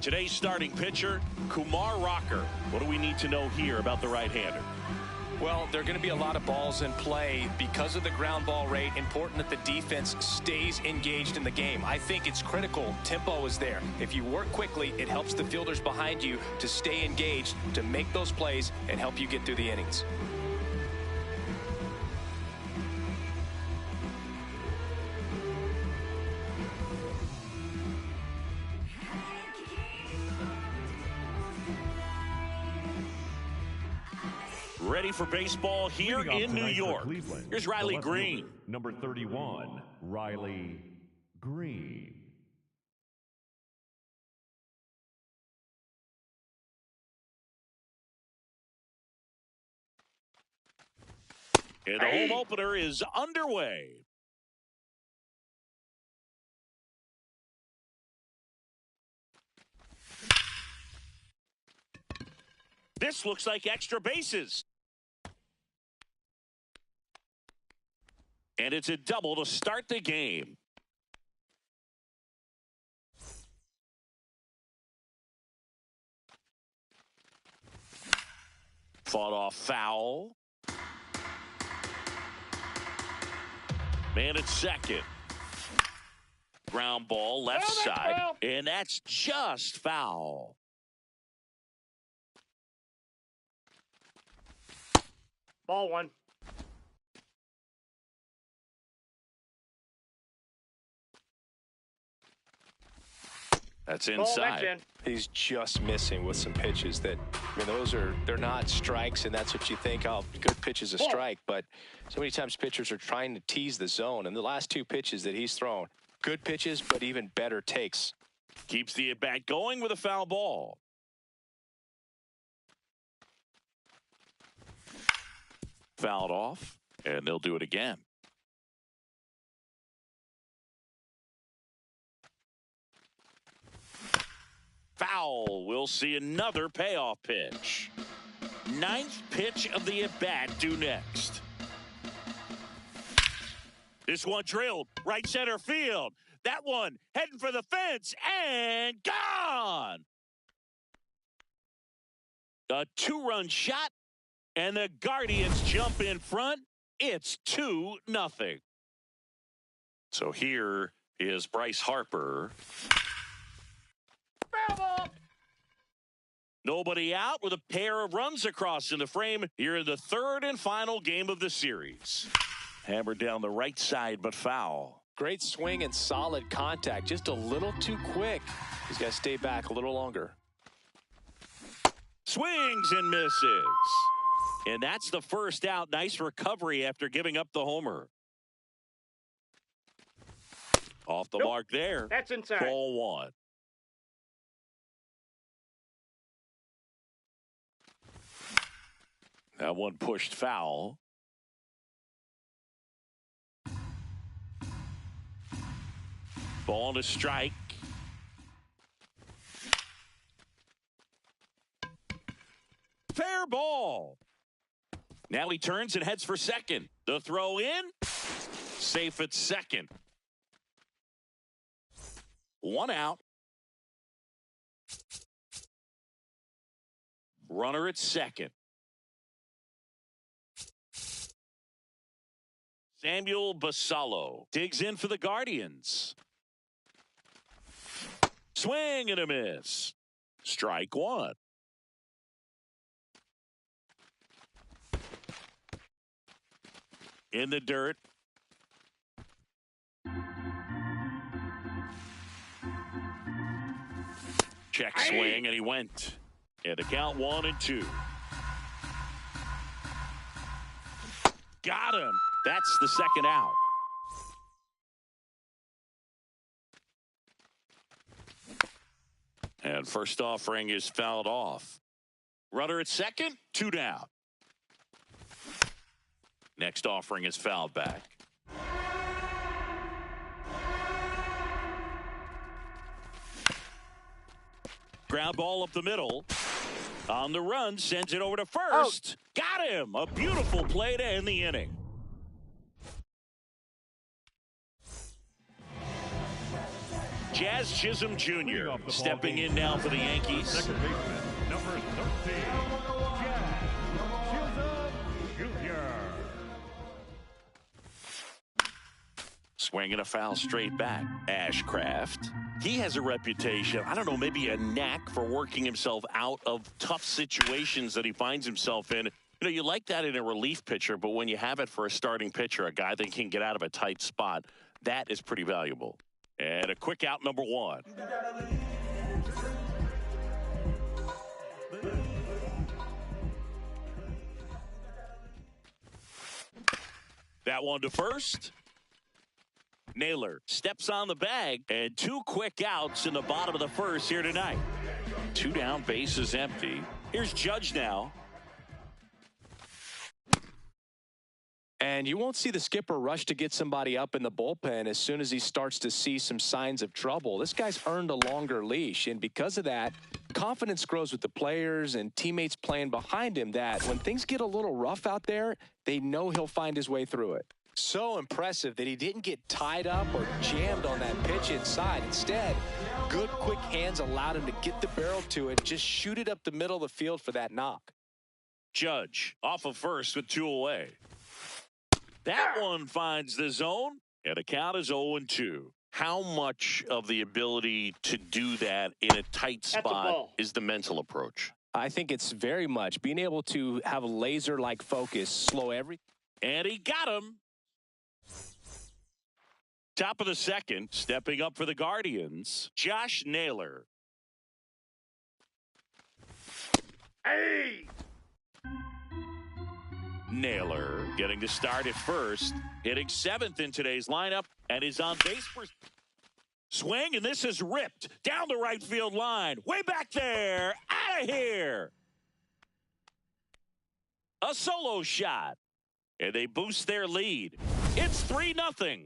Today's starting pitcher, Kumar Rocker. What do we need to know here about the right-hander? Well, there are going to be a lot of balls in play because of the ground ball rate. Important that the defense stays engaged in the game. I think it's critical. Tempo is there. If you work quickly, it helps the fielders behind you to stay engaged, to make those plays, and help you get through the innings. Ready for baseball here in New York. Here's Riley Green. Number 31, Riley Green. And the home opener is underway. This looks like extra bases. And it's a double to start the game. Fought off foul. Man at second. Ground ball left side. Foul. And that's just foul. Ball one. That's inside. He's just missing with some pitches that, I mean, they're not strikes, and that's what you think, oh, good pitch is a strike. But so many times pitchers are trying to tease the zone, and the last two pitches that he's thrown, good pitches, but even better takes. Keeps the at-bat going with a foul ball. Fouled off, and they'll do it again. Foul. We'll see another payoff pitch. Ninth pitch of the at-bat due next. This one drilled right center field. That one heading for the fence and gone. A two-run shot, and the Guardians jump in front. It's 2-0. So here is Bryce Harper. Nobody out with a pair of runs across in the frame here in the third and final game of the series. Hammered down the right side, but foul. Great swing and solid contact. Just a little too quick. He's got to stay back a little longer. Swings and misses. And that's the first out. Nice recovery after giving up the homer. Off the mark there. That's inside. Ball one. That one pushed foul. Ball to strike. Fair ball. Now he turns and heads for second. The throw in. Safe at second. One out. Runner at second. Samuel Basallo digs in for the Guardians. Swing and a miss. Strike one. In the dirt. Check swing, and he went. And the count 1-2. Got him. That's the second out. And first offering is fouled off. Runner at second, 2 down. Next offering is fouled back. Ground ball up the middle. On the run, sends it over to first. Got him. A beautiful play to end the inning. Jazz Chisholm Jr. stepping in now for the Yankees. Second baseman, number 13, Jazz Chisholm Jr. Swinging a foul straight back. Ashcraft. He has a reputation, I don't know, maybe a knack for working himself out of tough situations that he finds himself in. You know, you like that in a relief pitcher, but when you have it for a starting pitcher, a guy that can get out of a tight spot, that is pretty valuable. And a quick out, number one. That one to first. Naylor steps on the bag, and two quick outs in the bottom of the first here tonight. Two down, bases empty. Here's Judge now. And you won't see the skipper rush to get somebody up in the bullpen as soon as he starts to see some signs of trouble. This guy's earned a longer leash, and because of that, confidence grows with the players and teammates playing behind him that when things get a little rough out there, they know he'll find his way through it. So impressive that he didn't get tied up or jammed on that pitch inside. Instead, good quick hands allowed him to get the barrel to it, just shoot it up the middle of the field for that knock. Judge off of first with two away. That one finds the zone, and the count is 0-2. How much of the ability to do that in a tight spot is the mental approach? I think it's very much being able to have a laser-like focus, slow everything. And he got him. Top of the second, stepping up for the Guardians, Josh Naylor. Hey! Naylor getting to start at first, hitting seventh in today's lineup, and is on base for swing, and this is ripped down the right field line. Way back there, out of here. A solo shot, and they boost their lead. It's 3-0.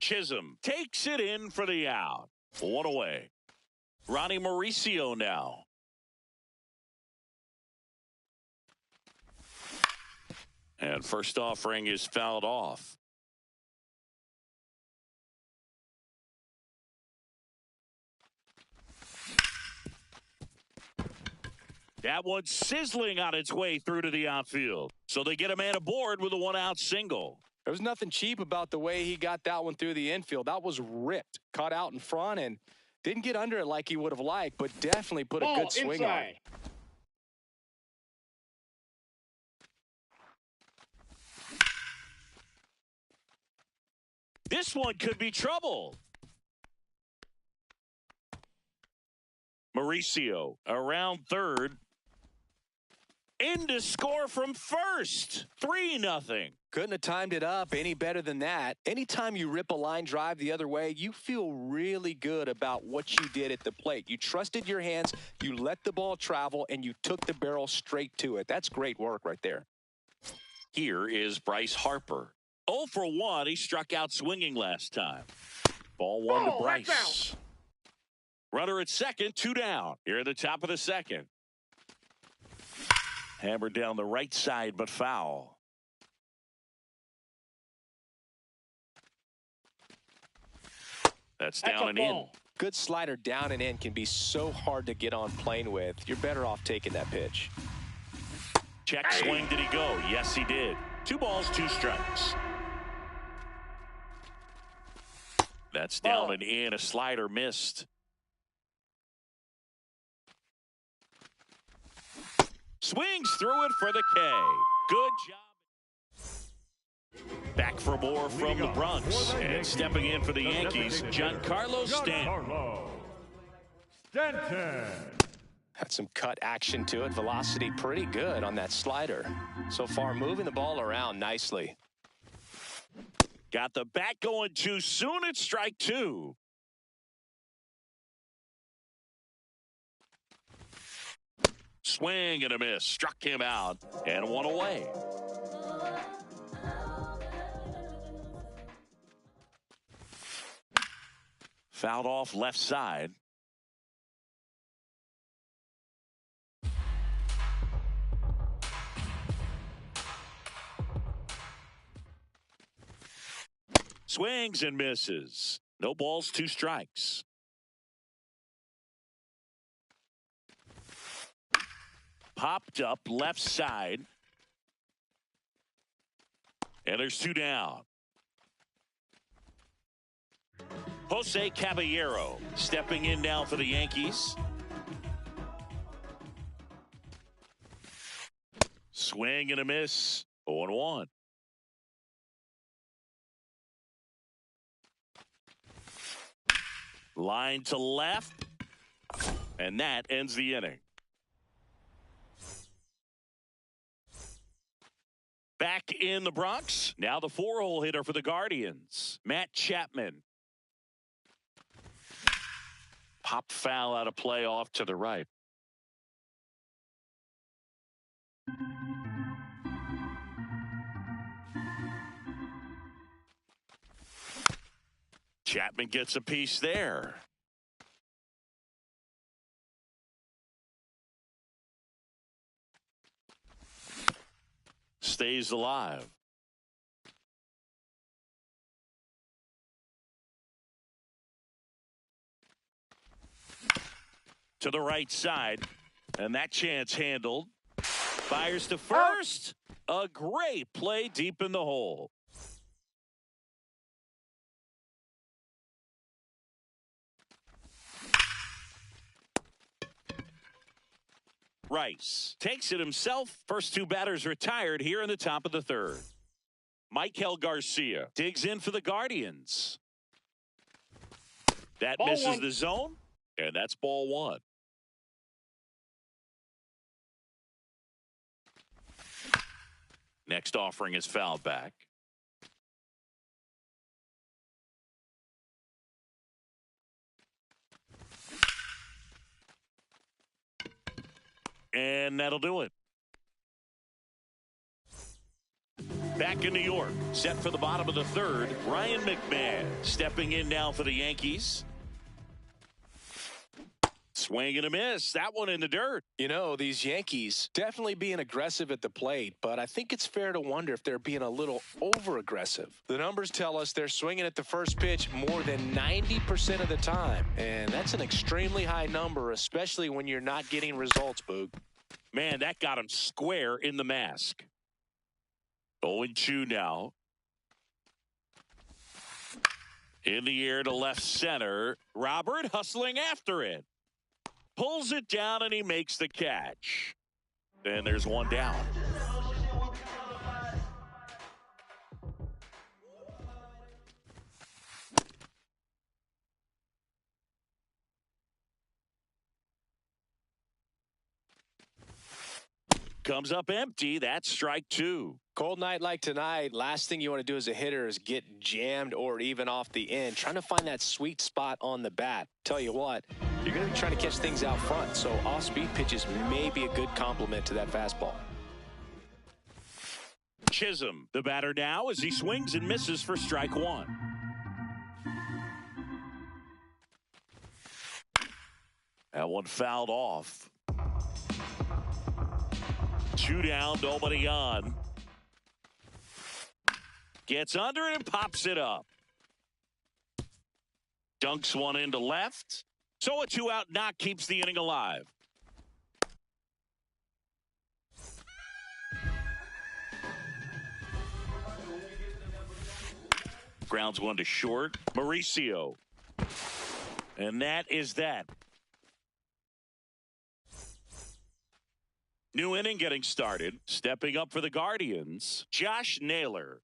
Chisholm takes it in for the out. One away. Ronnie Mauricio now. And first offering is fouled off. That one's sizzling on its way through to the outfield. So they get a man aboard with a one-out single. There was nothing cheap about the way he got that one through the infield. That was ripped, caught out in front, and didn't get under it like he would have liked, but definitely put a good swing on it. This one could be trouble. Mauricio around third. In to score from first. 3-0. Couldn't have timed it up any better than that. Anytime you rip a line drive the other way, you feel really good about what you did at the plate. You trusted your hands, you let the ball travel, and you took the barrel straight to it. That's great work right there. Here is Bryce Harper. 0 for 1. He struck out swinging last time. Ball one to Bryce. Runner at second, 2 down. Here at the top of the second. Hammered down the right side, but foul. That's down and in. Good slider down and in can be so hard to get on plane with. You're better off taking that pitch. Check swing. Did he go? Yes, he did. 2 balls, 2 strikes. That's down and in. A slider missed. Swings through it for the K. Good job. Back for more from the Bronx. And stepping in for the Yankees, Giancarlo Stanton. Had some cut action to it. Velocity pretty good on that slider. So far, moving the ball around nicely. Got the bat going too soon. It's strike 2. Swing and a miss. Struck him out. And 1 away. Fouled off left side. Swings and misses. No balls, 2 strikes. Popped up left side. And there's 2 down. Jose Caballero stepping in now for the Yankees. Swing and a miss. 0-1. Line to left. And that ends the inning. Back in the Bronx. Now the 4-hole hitter for the Guardians, Matt Chapman. Pop foul out of play off to the right. Chapman gets a piece there. Stays alive. To the right side, and that chance handled. Fires to first. A great play deep in the hole. Rice takes it himself. First 2 batters retired here in the top of the 3rd. Michael Garcia digs in for the Guardians. That Ball misses 1. the zone, and that's ball 1. Next offering is fouled back. And that'll do it. Back in New York, set for the bottom of the 3rd, Ryan McMahon stepping in now for the Yankees. Swing and a miss. That one in the dirt. You know, these Yankees definitely being aggressive at the plate, but I think it's fair to wonder if they're being a little over-aggressive. The numbers tell us they're swinging at the first pitch more than 90% of the time, and that's an extremely high number, especially when you're not getting results, Boog. Man, that got him square in the mask. 0-2 now. In the air to left center. Robert hustling after it. Pulls it down and he makes the catch. And there's 1 down. Comes up empty. That's strike 2. Cold night like tonight, last thing you want to do as a hitter is get jammed or even off the end, trying to find that sweet spot on the bat. Tell you what, you're going to be trying to catch things out front, so off-speed pitches may be a good complement to that fastball. Chisholm, the batter now, as he swings and misses for strike 1. That one fouled off. 2 down, nobody on. Gets under it and pops it up. Dunks one into left. So a 2-out knock keeps the inning alive. Grounds 1 to short. Mauricio. And that is that. New inning getting started. Stepping up for the Guardians, Josh Naylor.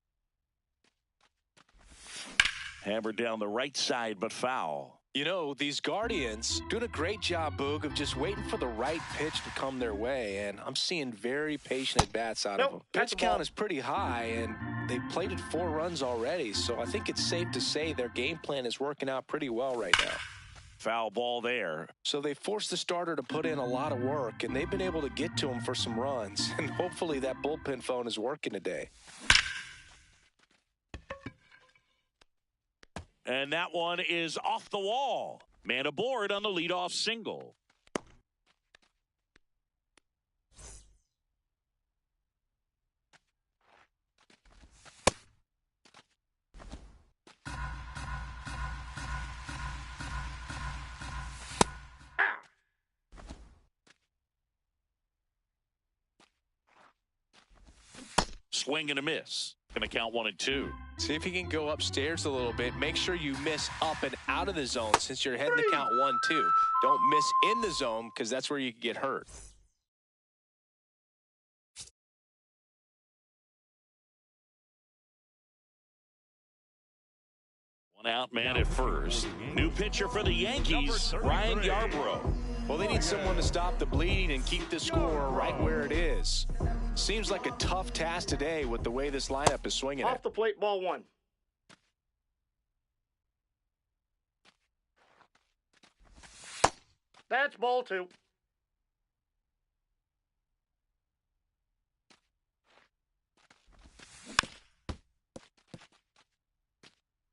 Hammered down the right side, but foul. You know, these Guardians doing a great job, Boog, of just waiting for the right pitch to come their way, and I'm seeing very patient at-bats out of them. Pitch count is pretty high, and they've plated 4 runs already, so I think it's safe to say their game plan is working out pretty well right now. Foul ball there. So they forced the starter to put in a lot of work, and they've been able to get to him for some runs, and hopefully that bullpen phone is working today. And that one is off the wall. Man aboard on the leadoff single. Swing and a miss. Going to count 1-2. See if you can go upstairs a little bit. Make sure you miss up and out of the zone since you're heading to count 1-2. Don't miss in the zone because that's where you can get hurt. One out man at first. New pitcher for the Yankees, Ryan Yarbrough. Well, they need someone to stop the bleeding and keep the score right where it is. Seems like a tough task today with the way this lineup is swinging Off it. the plate, ball 1. That's ball 2.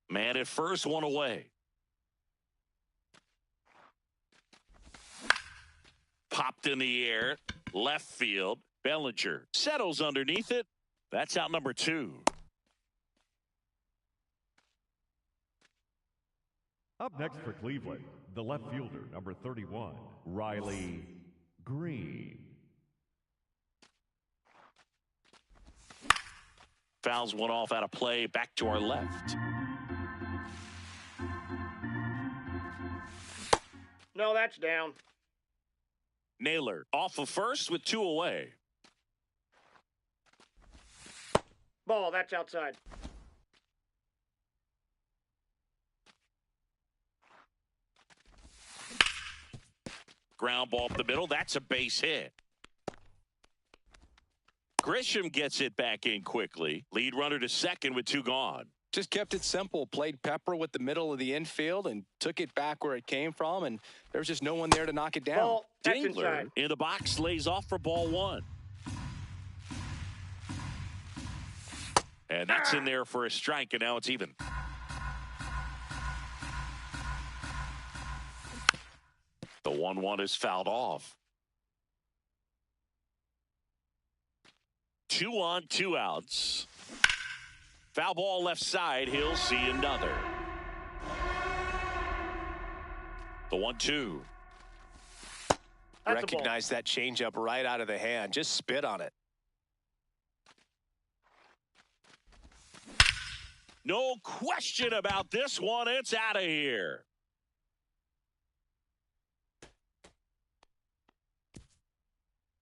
Man at first, one away. Popped in the air, left field. Bellinger settles underneath it. That's out number 2. Up next for Cleveland, the left fielder, number 31, Riley Green. Fouls one off out of play, back to our left. No, that's down. Naylor off of first with 2 away. Ball, that's outside. Ground ball up the middle. That's a base hit. Grisham gets it back in quickly. Lead runner to second with 2 gone. Just kept it simple. Played Pepper with the middle of the infield and took it back where it came from, and there was just no one there to knock it down. Ball, that's Dingler inside. in the box lays off for ball 1. And that's in there for a strike, and now it's even. The 1-1 is fouled off. 2 on, 2 outs. Foul ball left side. He'll see another. The 1-2. Recognize that changeup right out of the hand. Just spit on it. No question about this one. It's out of here.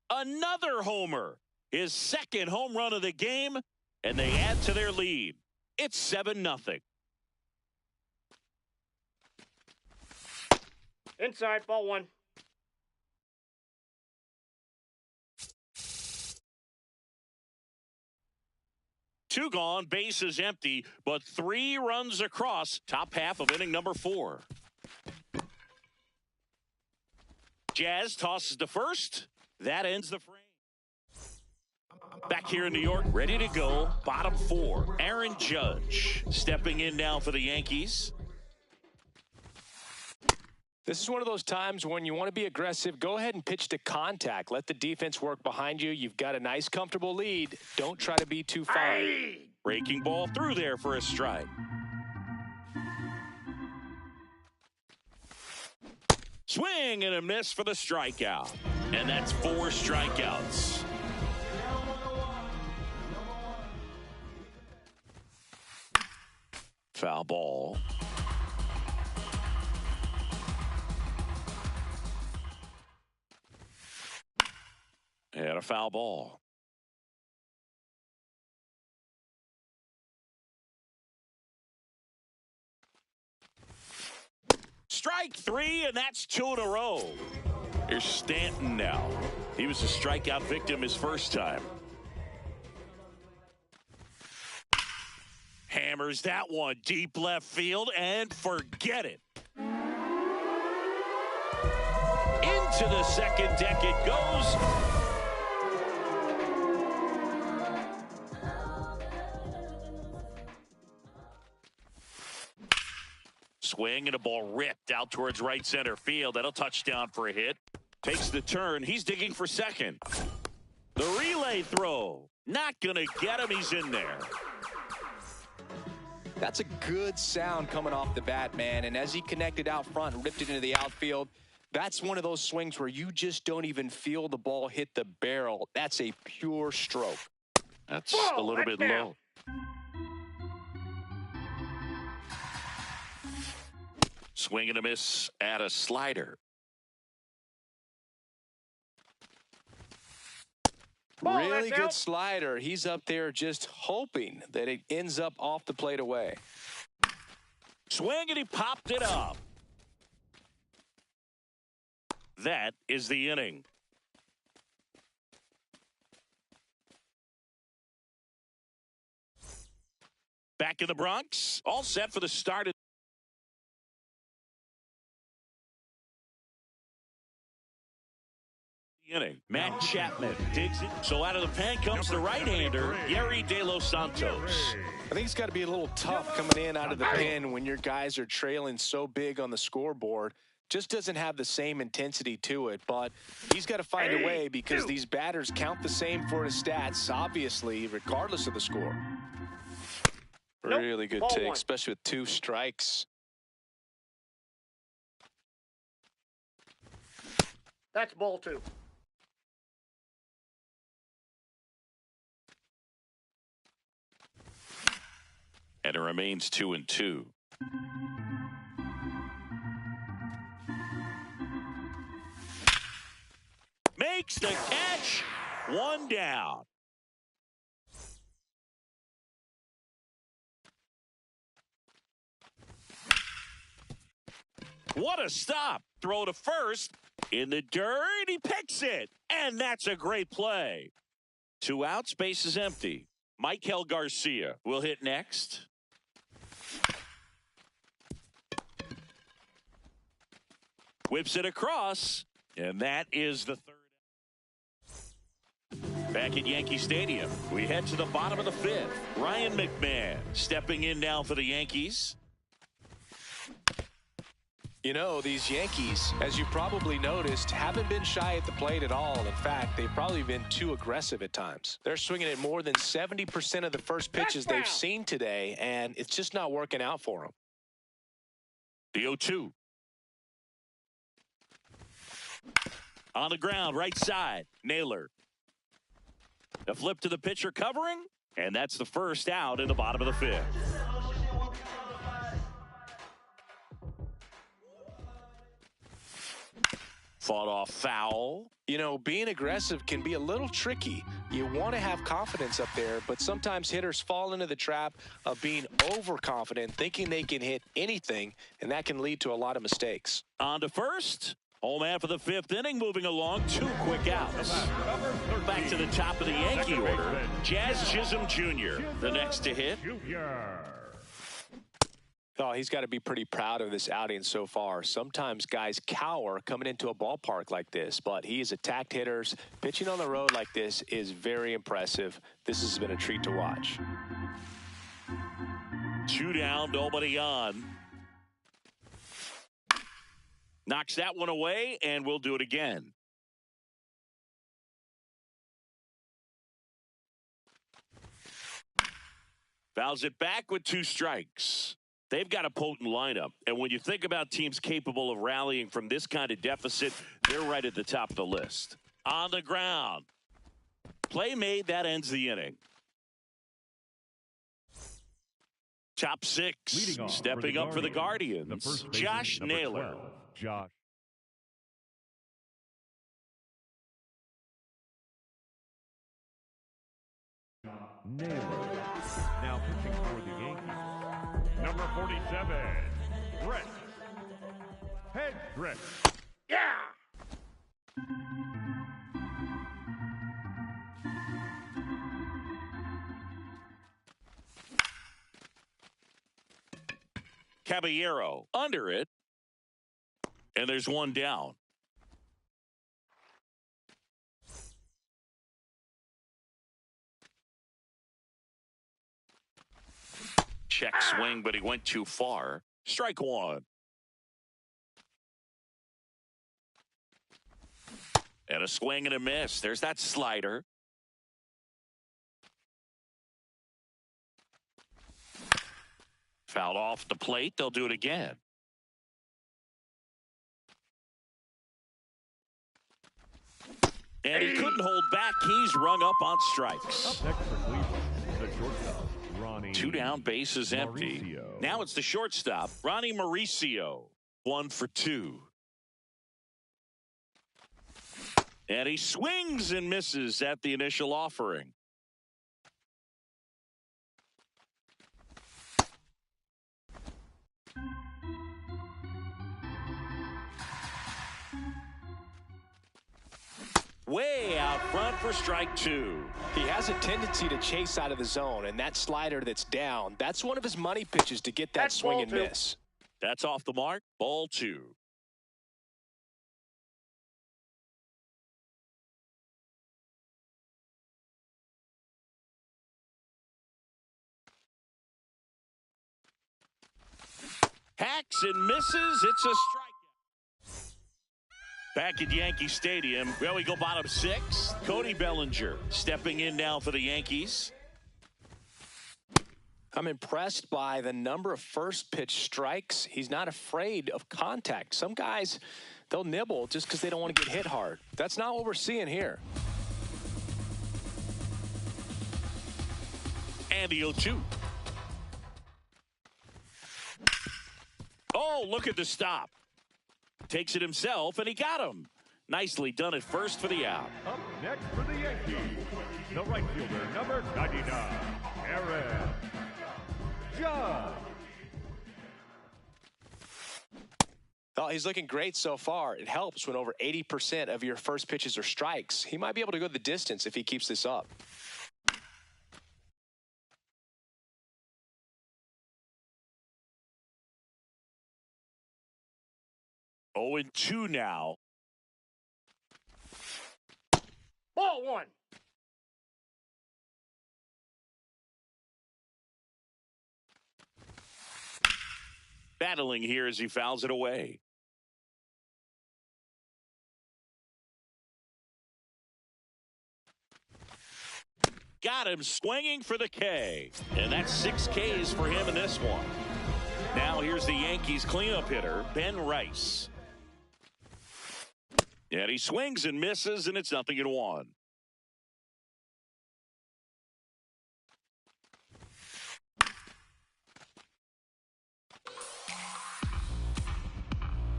Another homer. His second home run of the game, and they add to their lead. It's 7-0. Inside, ball 1. Two gone, base is empty, but 3 runs across. Top half of inning number 4. Jazz tosses to first. That ends the frame. Back here in New York, ready to go. Bottom 4. Aaron Judge stepping in now for the Yankees. This is one of those times when you want to be aggressive. Go ahead and pitch to contact. Let the defense work behind you. You've got a nice, comfortable lead. Don't try to be too fine. Breaking ball through there for a strike. Swing and a miss for the strikeout. And that's 4 strikeouts. Foul ball. And a foul ball. Strike 3, and that's 2 in a row. Here's Stanton now. He was a strikeout victim his first time. Hammers that one deep left field and forget it. Into the second deck it goes. Swing and a ball ripped out towards right center field. That'll touch down for a hit. Takes the turn. He's digging for second. The relay throw. Not going to get him. He's in there. That's a good sound coming off the bat, man. And as he connected out front and ripped it into the outfield, that's one of those swings where you just don't even feel the ball hit the barrel. That's a pure stroke. That's Whoa, a little that's bit down. low. Swing and a miss at a slider. Ball, Really that's good out. slider. He's up there just hoping that it ends up off the plate away. Swing and he popped it up. That is the inning. Back in the Bronx, all set for the start of the inning. Matt Chapman digs it. So out of the pen comes the right-hander, Gary De Los Santos. I think it's got to be a little tough coming in out of the pen when your guys are trailing so big on the scoreboard. Just doesn't have the same intensity to it, but he's got to find a way because these batters count the same for his stats, obviously, regardless of the score. Nope. Really good Ball take, one. especially with 2 strikes. That's ball 2. And it remains 2-2. Makes the catch. 1 down. What a stop. Throw to first. In the dirt, he picks it. And that's a great play. 2 outs, base is empty. Michael Garcia will hit next. Whips it across. And that is the 3rd. Back at Yankee Stadium, we head to the bottom of the 5th. Ryan McMahon stepping in now for the Yankees. You know, these Yankees, as you probably noticed, haven't been shy at the plate at all. In fact, they've probably been too aggressive at times. They're swinging at more than 70% of the first pitches they've seen today, and it's just not working out for them. The 0-2. On the ground, right side, Naylor. The flip to the pitcher covering, and that's the first out in the bottom of the 5th. Fought off foul. You know, being aggressive can be a little tricky. You want to have confidence up there, but sometimes hitters fall into the trap of being overconfident, thinking they can hit anything, and that can lead to a lot of mistakes. On to first. Home half of the 5th inning, moving along. 2 quick outs. Back to the top of the Yankee order. Jazz Chisholm Jr., the next to hit. Oh, he's got to be pretty proud of this outing so far. Sometimes guys cower coming into a ballpark like this, but he has attacked hitters. Pitching on the road like this is very impressive. This has been a treat to watch. 2 down, nobody on. Knocks that one away, and we'll do it again. Fouls it back with 2 strikes. They've got a potent lineup, and when you think about teams capable of rallying from this kind of deficit, they're right at the top of the list. On the ground. Play made, that ends the inning. Top 6, stepping up for the Guardians, Josh Naylor. Josh Naylor. Now pitching for the Yankees, number 47, Brett Hendricks. Yeah! Caballero under it. And there's 1 down. Check swing, but he went too far. Strike 1. And a swing and a miss. There's that slider. Fouled off the plate. They'll do it again. And he couldn't hold back. He's rung up on strikes. Up next for Cleveland, the shortstop, Ronnie. 2 down, bases empty. Mauricio. Now it's the shortstop, Ronnie Mauricio. 1 for 2. And he swings and misses at the initial offering. Way out front for strike 2. He has a tendency to chase out of the zone, and that slider that's down, that's one of his money pitches to get that That's swing ball and 2. miss. That's off the mark. Ball 2. Hacks and misses. It's a strikeout. Back at Yankee Stadium, well, we go bottom 6. Cody Bellinger stepping in now for the Yankees. I'm impressed by the number of first pitch strikes. He's not afraid of contact. Some guys, they'll nibble just because they don't want to get hit hard. That's not what we're seeing here. And the 0-2. Oh, look at the stop. Takes it himself, and he got him. Nicely done at first for the out. Up next for the Yankees, the right fielder, number 99, Aaron Judge. Oh, he's looking great so far. It helps when over 80% of your first pitches are strikes. He might be able to go the distance if he keeps this up. Oh, and 2 now. Ball 1. Battling here as he fouls it away. Got him swinging for the K. And that's 6 Ks for him in this one. Now here's the Yankees cleanup hitter, Ben Rice. And he swings and misses, and it's 0-1.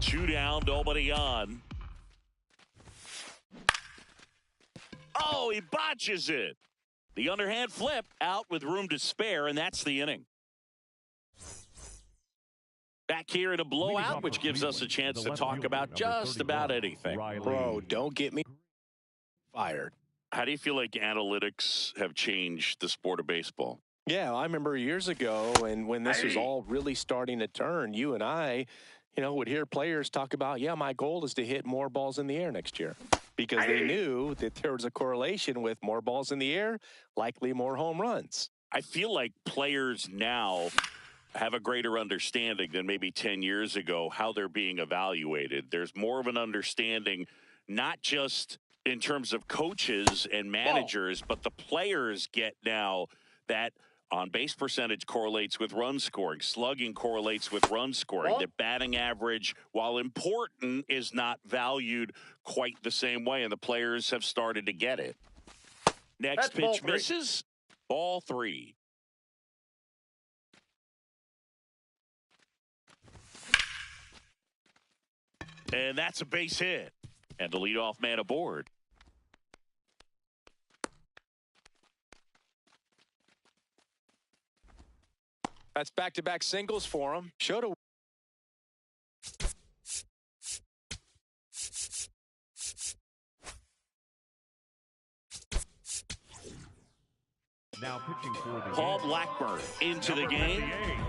Two down, nobody on. Oh, he botches it. The underhand flip out with room to spare, and that's the inning. Back here in a blowout, which gives us a chance to talk about just about anything. Bro, don't get me fired. How do you feel like analytics have changed the sport of baseball? Yeah, I remember years ago when this was all really starting to turn, you and I, would hear players talk about, yeah, my goal is to hit more balls in the air next year. Because they knew that there was a correlation with more balls in the air, likely more home runs. I feel like players now have a greater understanding than maybe 10 years ago how they're being evaluated. There's more of an understanding, not just in terms of coaches and managers, but the players get now that on base percentage correlates with run scoring, slugging correlates with run scoring. The batting average, while important, is not valued quite the same way, and the players have started to get it. Next pitch misses. Ball 3. And that's a base hit. And the leadoff man aboard. That's back-to-back singles for him. Showed a Now pitching for the Paul Blackburn into the game.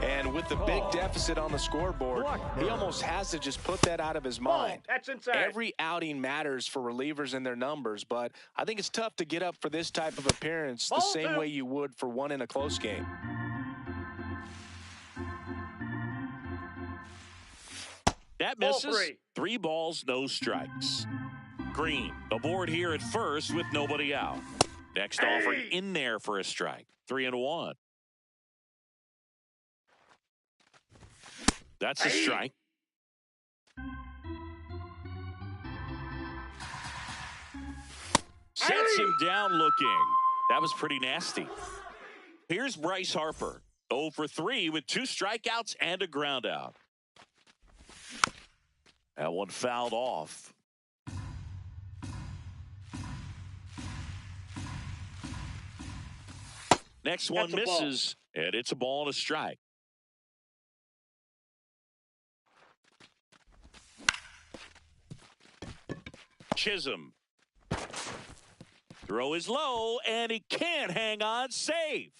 And with the big deficit on the scoreboard, he almost has to just put that out of his mind. That's inside. Every outing matters for relievers and their numbers, but I think it's tough to get up for this type of appearance the same way you would for one in a close game. That misses. 3 balls, no strikes. Green aboard here at first with nobody out. Next offering in there for a strike. 3-1. That's a strike. Sets him down looking. That was pretty nasty. Here's Bryce Harper. 0 for 3 with 2 strikeouts and a ground out. That one fouled off. Next one misses, and it's a ball and a strike. Chisholm. Throw is low, and he can't hang on safe.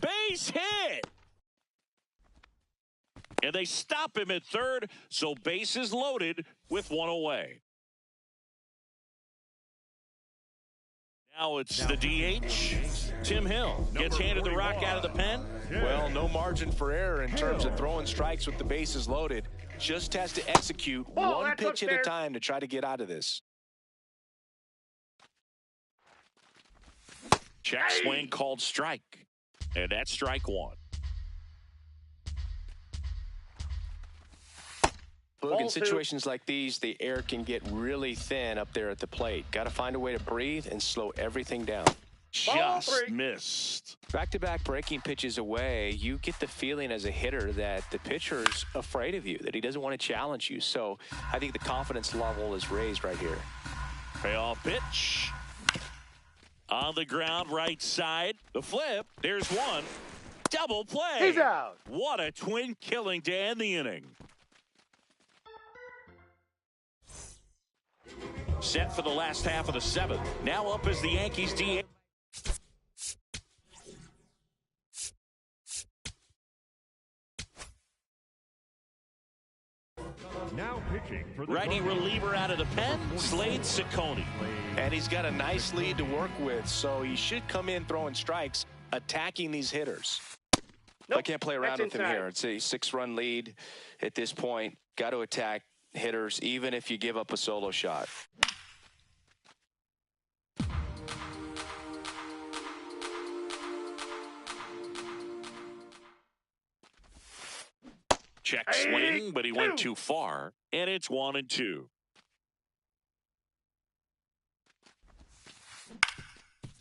Base hit. And they stop him at third, so base is loaded with 1 away. Now it's the DH. Tim Hill gets handed the rock out of the pen. Well, no margin for error in terms of throwing strikes with the bases loaded. Just has to execute one pitch at a time to try to get out of this. Check swing called strike. And that's strike 1. Look, in situations like these, the air can get really thin up there at the plate. Got to find a way to breathe and slow everything down. Just missed. Back-to-back breaking pitches away, you get the feeling as a hitter that the pitcher's afraid of you, that he doesn't want to challenge you. So I think the confidence level is raised right here. Payoff pitch. On the ground, right side. The flip. There's one. Double play. He's out. What a twin killing to end the inning. Set for the last half of the 7th. Now up as the Yankees DH. Now pitching for the Righty reliever out of the pen, Slade Ciccone. And he's got a nice lead to work with, so he should come in throwing strikes, attacking these hitters. Nope, I can't play around with him inside. here. It's a 6-run lead at this point. Got to attack hitters, even if you give up a solo shot. Check swing, but he went too far, and it's 1-2.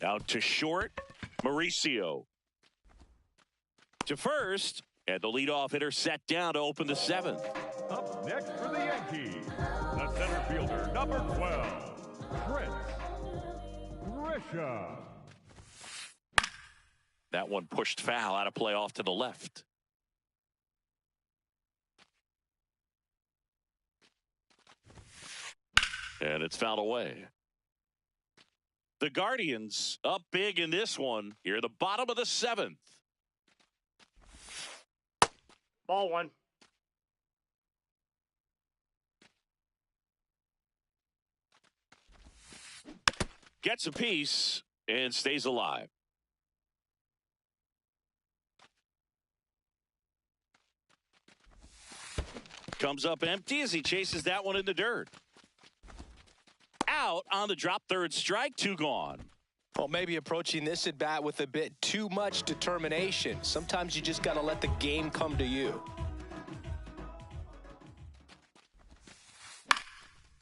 Out to short, Mauricio. To first, and the leadoff hitter set down to open the 7th. Up next for the Yankees, the center fielder, number 12, Trent Grisham. That one pushed foul out of play off to the left. And it's fouled away. The Guardians up big in this one here, the bottom of the 7th. Ball 1. Gets a piece and stays alive. Comes up empty as he chases that one in the dirt. Out on the drop, third strike, 2 gone. Well, maybe approaching this at bat with a bit too much determination. Sometimes you just got to let the game come to you.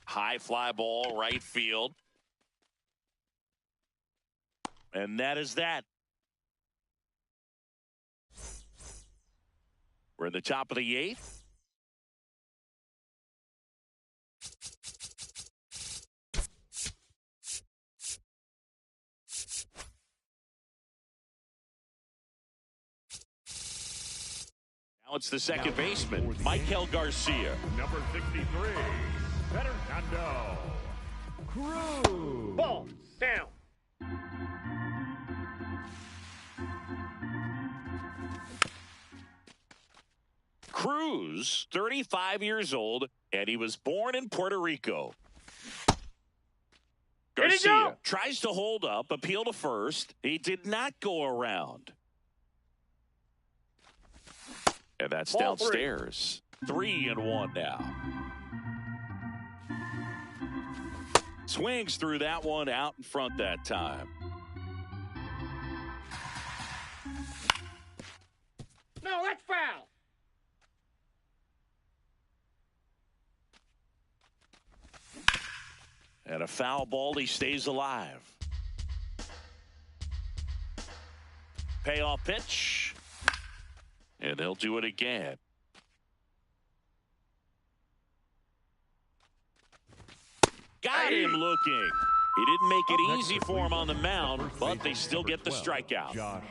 High fly ball, right field. And that is that. We're in the top of the 8th. Now it's the second baseman, Michael Garcia. Number 63, Fernando Cruz. Ball. Down. Cruz, 35 years old, and he was born in Puerto Rico. Garcia tries to hold up, appeal to first. He did not go around. And that's Ball downstairs. 3-1 now. Swings through that one out in front that time. No, that's foul. a foul ball. He stays alive. Payoff pitch. And they'll do it again. Got him looking. He didn't make it easy for him on the mound, but they still get the strikeout. Josh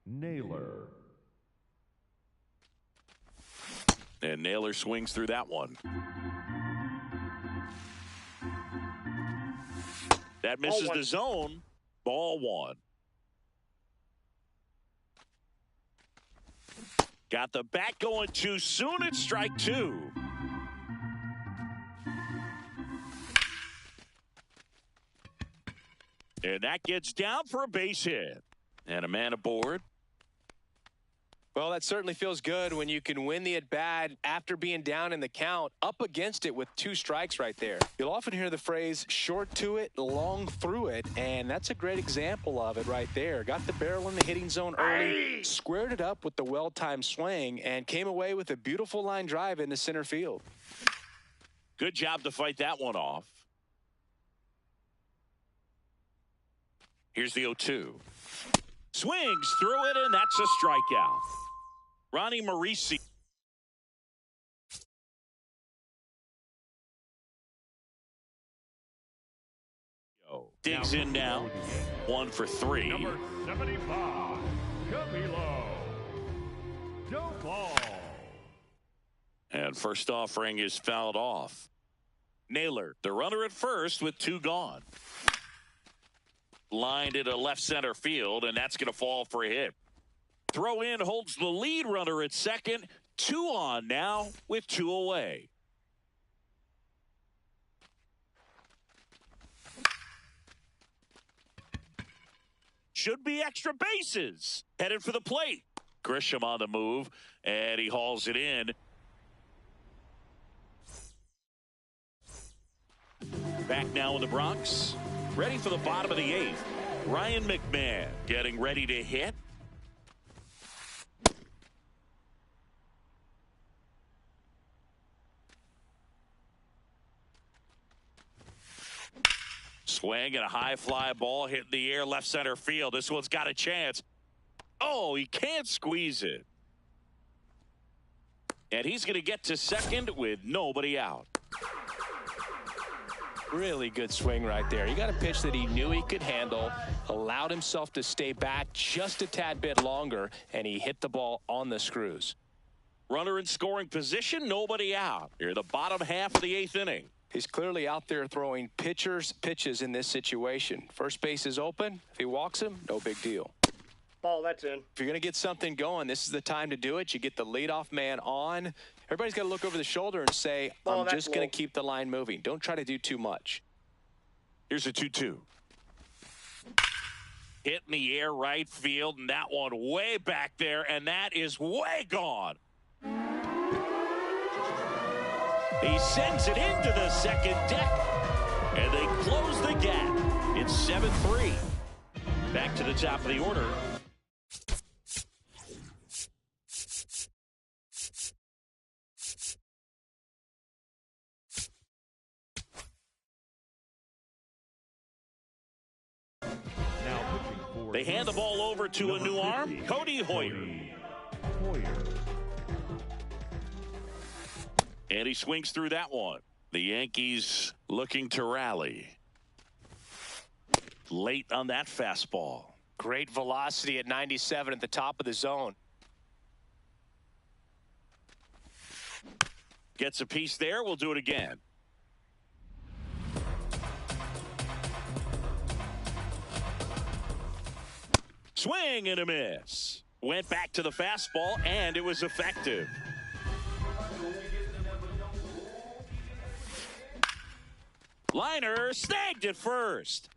Naylor. And Naylor swings through that one. That misses the zone. Ball one. Got the bat going too soon. It's strike two. And that gets down for a base hit. And a man aboard. Well, that certainly feels good when you can win the at-bat after being down in the count, up against it with 2 strikes right there. You'll often hear the phrase, short to it, long through it, and that's a great example of it right there. Got the barrel in the hitting zone early, squared it up with the well-timed swing, and came away with a beautiful line drive into center field. Good job to fight that one off. Here's the 0-2. Swings through it, and that's a strikeout. Ronnie Mauricio. Digs in now. 1 for 3. Number 75, Camilo Doval. And first offering is fouled off. Naylor, the runner at first with 2 gone. Lined into left center field, and that's going to fall for a hit. Throw in holds the lead runner at second. 2 on now with 2 away. Should be extra bases. Headed for the plate. Grisham on the move, and he hauls it in. Back now in the Bronx. Ready for the bottom of the 8th. Ryan McMahon getting ready to hit. Swing and a high fly ball hitting the air left center field. This one's got a chance. Oh, he can't squeeze it. And he's going to get to second with nobody out. Really good swing right there. He got a pitch that he knew he could handle, allowed himself to stay back just a tad bit longer, and he hit the ball on the screws. Runner in scoring position, nobody out. Here, the bottom half of the 8th inning. He's clearly out there throwing pitches in this situation. First base is open. If he walks him, no big deal. Ball, that's in. If you're going to get something going, this is the time to do it. You get the leadoff man on. Everybody's got to look over the shoulder and say, I'm just going to keep the line moving. Don't try to do too much. Here's a 2-2. Hit in the air right field, and that one way back there, and that is way gone. He sends it into the second deck, and they close the gap. It's 7-3. Back to the top of the order. They hand the ball over to a new arm, Cody Hoyer. And he swings through that one. The Yankees looking to rally. Late on that fastball. Great velocity at 97 at the top of the zone. Gets a piece there. We'll do it again. Swing and a miss. Went back to the fastball, and it was effective. Liner snagged it first.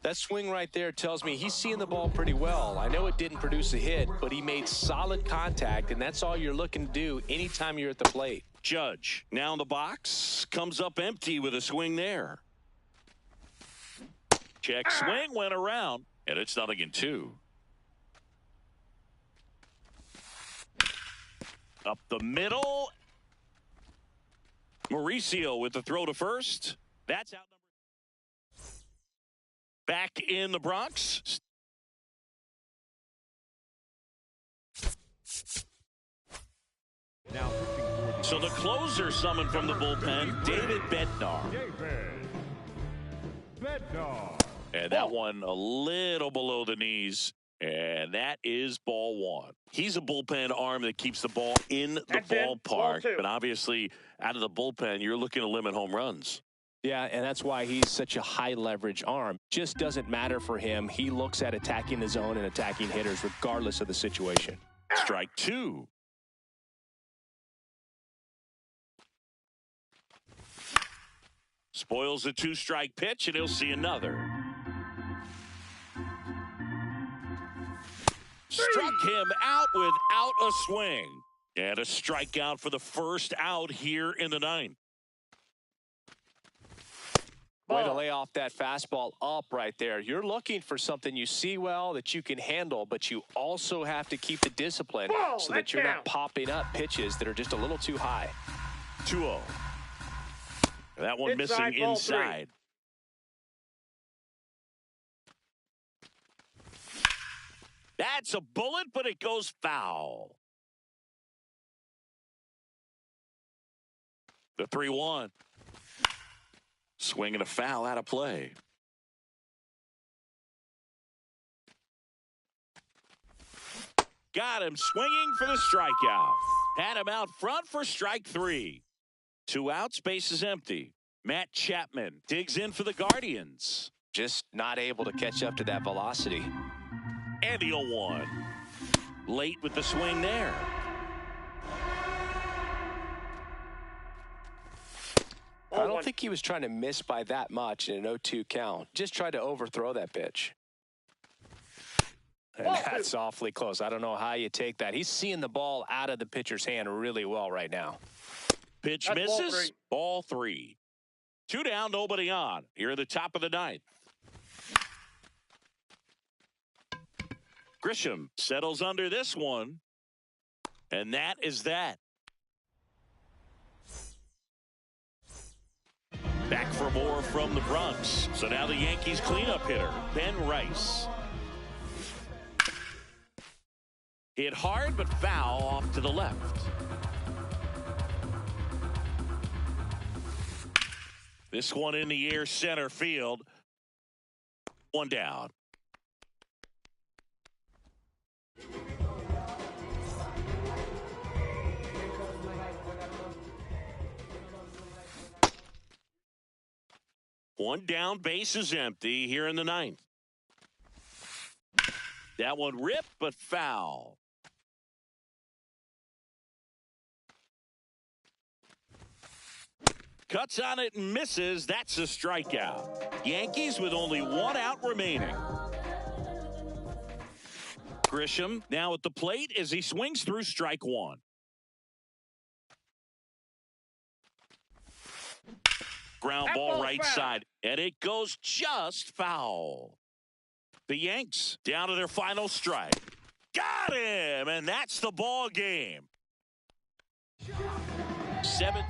That swing right there tells me he's seeing the ball pretty well. I know it didn't produce a hit, but he made solid contact, and that's all you're looking to do anytime you're at the plate. Judge now in the box, comes up empty with a swing there. Check swing, went around, and it's 0-2. Up the middle. Mauricio with the throw to first. That's out number. Back in the Bronx. Now So the closer summoned from the bullpen, David Bednar. David Bednar. And that one a little below the knees. And that is ball one. He's a bullpen arm that keeps the ball in the ballpark. But obviously, out of the bullpen, you're looking to limit home runs. Yeah, and that's why he's such a high leverage arm. Just doesn't matter for him. He looks at attacking the zone and attacking hitters regardless of the situation. Strike two. Spoils a two-strike pitch, and he'll see another. Struck him out without a swing. And a strikeout for the first out here in the ninth. Way to lay off that fastball up right there. You're looking for something you see well that you can handle, but you also have to keep the discipline so that you're not popping up pitches that are just a little too high. 2-0. That one missing inside. That's a bullet, but it goes foul. The 3-1. Swinging a foul out of play. Got him swinging for the strikeout. Had him out front for strike three. 2 outs, base is empty. Matt Chapman digs in for the Guardians. Just not able to catch up to that velocity. And the 0-1. Late with the swing there. I don't think he was trying to miss by that much in an 0-2 count. Just tried to overthrow that pitch. And that's awfully close. I don't know how you take that. He's seeing the ball out of the pitcher's hand really well right now. Pitch misses. Ball three. 2 down, nobody on. Here at the top of the ninth. Grisham settles under this one. And that is that. Back for more from the Bronx. So now the Yankees cleanup hitter, Ben Rice. Hit hard but foul off to the left. This one in the air center field. 1 down. One down, base is empty here in the ninth. That one ripped but foul. Cuts on it and misses. That's a strikeout. Yankees with only 1 out remaining. Grisham now at the plate as he swings through strike one. Ground ball right side, and it goes just foul. The Yanks down to their final strike. Got him, and that's the ball game. 7